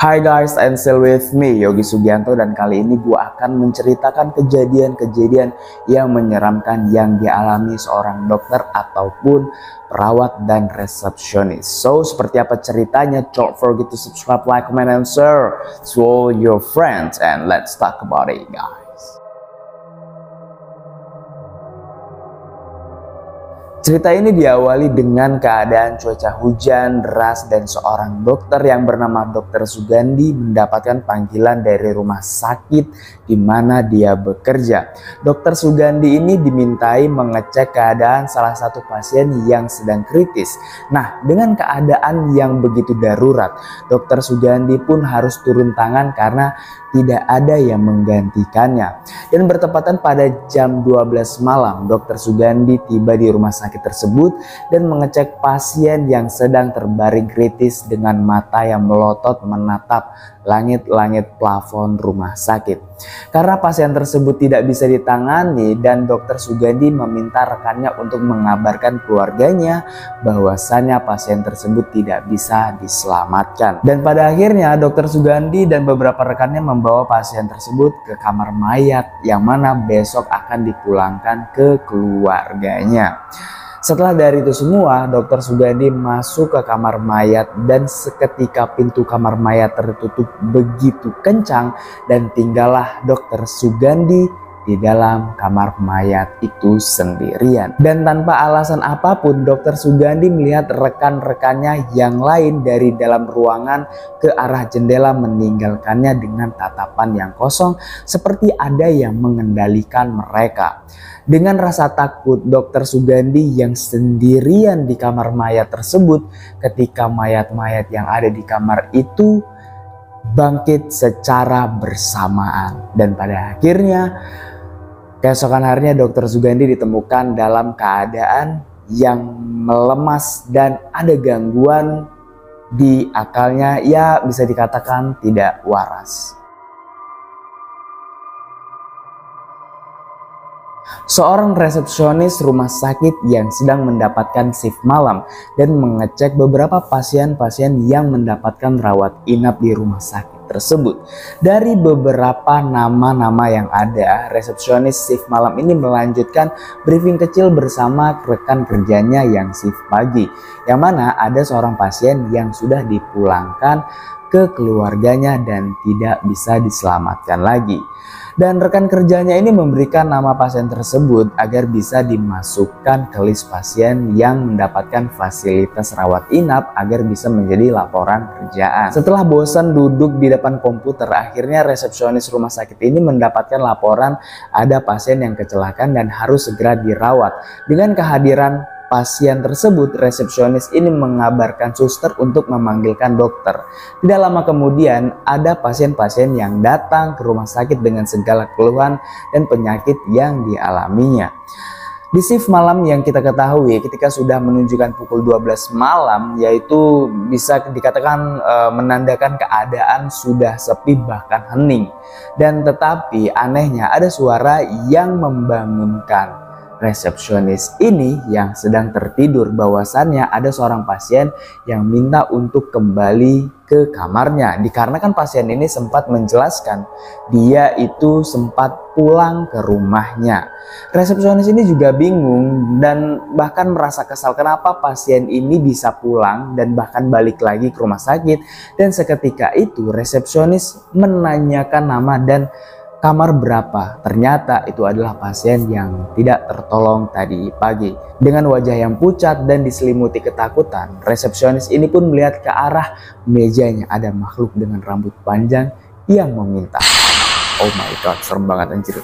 Hi guys, and still with me Yogi Sugianto, dan kali ini gue akan menceritakan kejadian-kejadian yang menyeramkan yang dialami seorang dokter ataupun perawat dan resepsionis. So, seperti apa ceritanya? Don't forget to subscribe, like, comment, and share to all your friends, and let's talk about it, guys. Cerita ini diawali dengan keadaan cuaca hujan deras dan seorang dokter yang bernama Dr. Sugandi mendapatkan panggilan dari rumah sakit di mana dia bekerja. Dr. Sugandi ini dimintai mengecek keadaan salah satu pasien yang sedang kritis. Nah, dengan keadaan yang begitu darurat, Dr. Sugandi pun harus turun tangan karena tidak ada yang menggantikannya. Dan bertepatan pada jam 12 malam, Dr. Sugandi tiba di rumah sakit tersebut dan mengecek pasien yang sedang terbaring kritis dengan mata yang melotot menatap langit-langit plafon rumah sakit. Karena pasien tersebut tidak bisa ditangani dan Dr. Sugandi meminta rekannya untuk mengabarkan keluarganya bahwasannya pasien tersebut tidak bisa diselamatkan. Dan pada akhirnya Dr. Sugandi dan beberapa rekannya membawa pasien tersebut ke kamar mayat yang mana besok akan dipulangkan ke keluarganya. Setelah dari itu semua, Dr. Sugandi masuk ke kamar mayat dan seketika pintu kamar mayat tertutup begitu kencang dan tinggallah Dr. Sugandi di dalam kamar mayat itu sendirian. Dan tanpa alasan apapun, Dr. Sugandi melihat rekan-rekannya yang lain dari dalam ruangan ke arah jendela meninggalkannya dengan tatapan yang kosong seperti ada yang mengendalikan mereka. Dengan rasa takut, Dr. Sugandi yang sendirian di kamar mayat tersebut ketika mayat-mayat yang ada di kamar itu bangkit secara bersamaan. Dan pada akhirnya keesokan harinya Dr. Sugandi ditemukan dalam keadaan yang melemas dan ada gangguan di akalnya, ya bisa dikatakan tidak waras. Seorang resepsionis rumah sakit yang sedang mendapatkan shift malam dan mengecek beberapa pasien-pasien yang mendapatkan rawat inap di rumah sakit tersebut. Dari beberapa nama-nama yang ada, resepsionis shift malam ini melanjutkan briefing kecil bersama rekan kerjanya yang shift pagi, yang mana ada seorang pasien yang sudah dipulangkan ke keluarganya dan tidak bisa diselamatkan lagi. Dan rekan kerjanya ini memberikan nama pasien tersebut agar bisa dimasukkan ke list pasien yang mendapatkan fasilitas rawat inap agar bisa menjadi laporan kerjaan. Setelah bosan duduk di depan komputer, akhirnya resepsionis rumah sakit ini mendapatkan laporan ada pasien yang kecelakaan dan harus segera dirawat. Dengan kehadiran pasien tersebut, resepsionis ini mengabarkan suster untuk memanggilkan dokter. Tidak lama kemudian, ada pasien-pasien yang datang ke rumah sakit dengan segala keluhan dan penyakit yang dialaminya. Di shift malam yang kita ketahui ketika sudah menunjukkan pukul 12 malam, yaitu bisa dikatakan menandakan keadaan sudah sepi bahkan hening. Dan tetapi anehnya ada suara yang membangunkan resepsionis ini yang sedang tertidur, bahwasannya ada seorang pasien yang minta untuk kembali ke kamarnya. Dikarenakan pasien ini sempat menjelaskan dia itu sempat pulang ke rumahnya. Resepsionis ini juga bingung dan bahkan merasa kesal kenapa pasien ini bisa pulang dan bahkan balik lagi ke rumah sakit. Dan seketika itu resepsionis menanyakan nama dan kamar berapa. Ternyata itu adalah pasien yang tidak tertolong tadi pagi. Dengan wajah yang pucat dan diselimuti ketakutan, resepsionis ini pun melihat ke arah mejanya ada makhluk dengan rambut panjang yang meminta. Oh my god, serem banget anjir.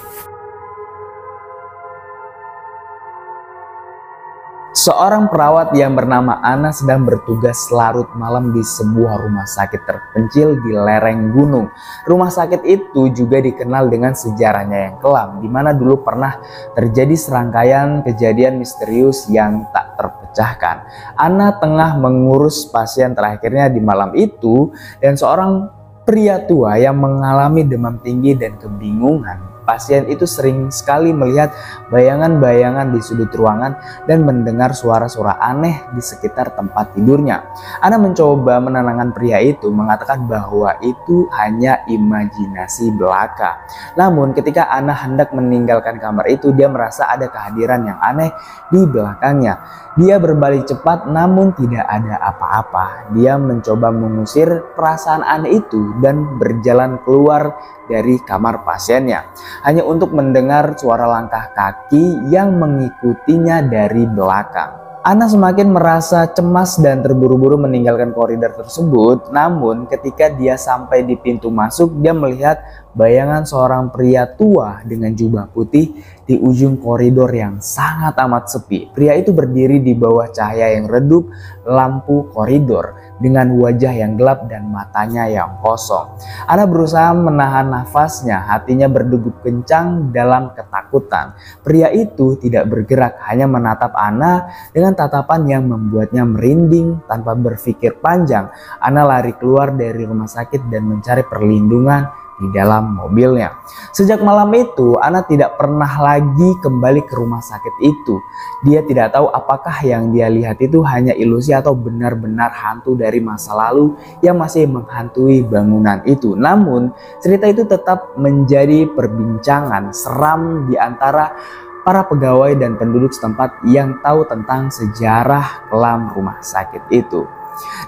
Seorang perawat yang bernama Ana sedang bertugas larut malam di sebuah rumah sakit terpencil di lereng gunung. Rumah sakit itu juga dikenal dengan sejarahnya yang kelam, di mana dulu pernah terjadi serangkaian kejadian misterius yang tak terpecahkan. Ana tengah mengurus pasien terakhirnya di malam itu, dan seorang pria tua yang mengalami demam tinggi dan kebingungan Pasien itu sering sekali melihat bayangan-bayangan di sudut ruangan dan mendengar suara-suara aneh di sekitar tempat tidurnya. Ana mencoba menenangkan pria itu, mengatakan bahwa itu hanya imajinasi belaka. Namun ketika Ana hendak meninggalkan kamar itu, dia merasa ada kehadiran yang aneh di belakangnya. Dia berbalik cepat namun tidak ada apa-apa. Dia mencoba mengusir perasaan aneh itu dan berjalan keluar dari kamar pasiennya, hanya untuk mendengar suara langkah kaki yang mengikutinya dari belakang. Ana semakin merasa cemas dan terburu-buru meninggalkan koridor tersebut. Namun ketika dia sampai di pintu masuk, dia melihat bayangan seorang pria tua dengan jubah putih di ujung koridor yang sangat amat sepi. Pria itu berdiri di bawah cahaya yang redup lampu koridor dengan wajah yang gelap dan matanya yang kosong. Ana berusaha menahan nafasnya, hatinya berdegup kencang dalam ketakutan. Pria itu tidak bergerak, hanya menatap Ana dengan tatapan yang membuatnya merinding. Tanpa berpikir panjang, Ana lari keluar dari rumah sakit dan mencari perlindungan di dalam mobilnya. Sejak malam itu, Ana tidak pernah lagi kembali ke rumah sakit itu. Dia tidak tahu apakah yang dia lihat itu hanya ilusi atau benar-benar hantu dari masa lalu yang masih menghantui bangunan itu. Namun, cerita itu tetap menjadi perbincangan seram di antara para pegawai dan penduduk setempat yang tahu tentang sejarah kelam rumah sakit itu.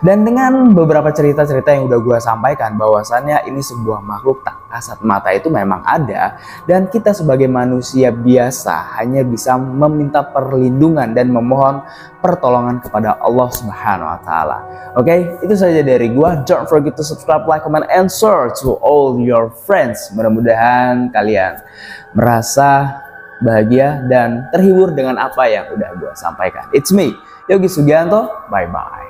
Dan dengan beberapa cerita-cerita yang udah gue sampaikan, bahwasannya ini sebuah makhluk tak kasat mata itu memang ada, dan kita sebagai manusia biasa hanya bisa meminta perlindungan dan memohon pertolongan kepada Allah Subhanahu wa Ta'ala. Oke, itu saja dari gue. Don't forget to subscribe, like, comment, and share to all your friends. Mudah-mudahan kalian merasa bahagia dan terhibur dengan apa yang udah gue sampaikan. It's me, Yogi Sugianto. Bye bye.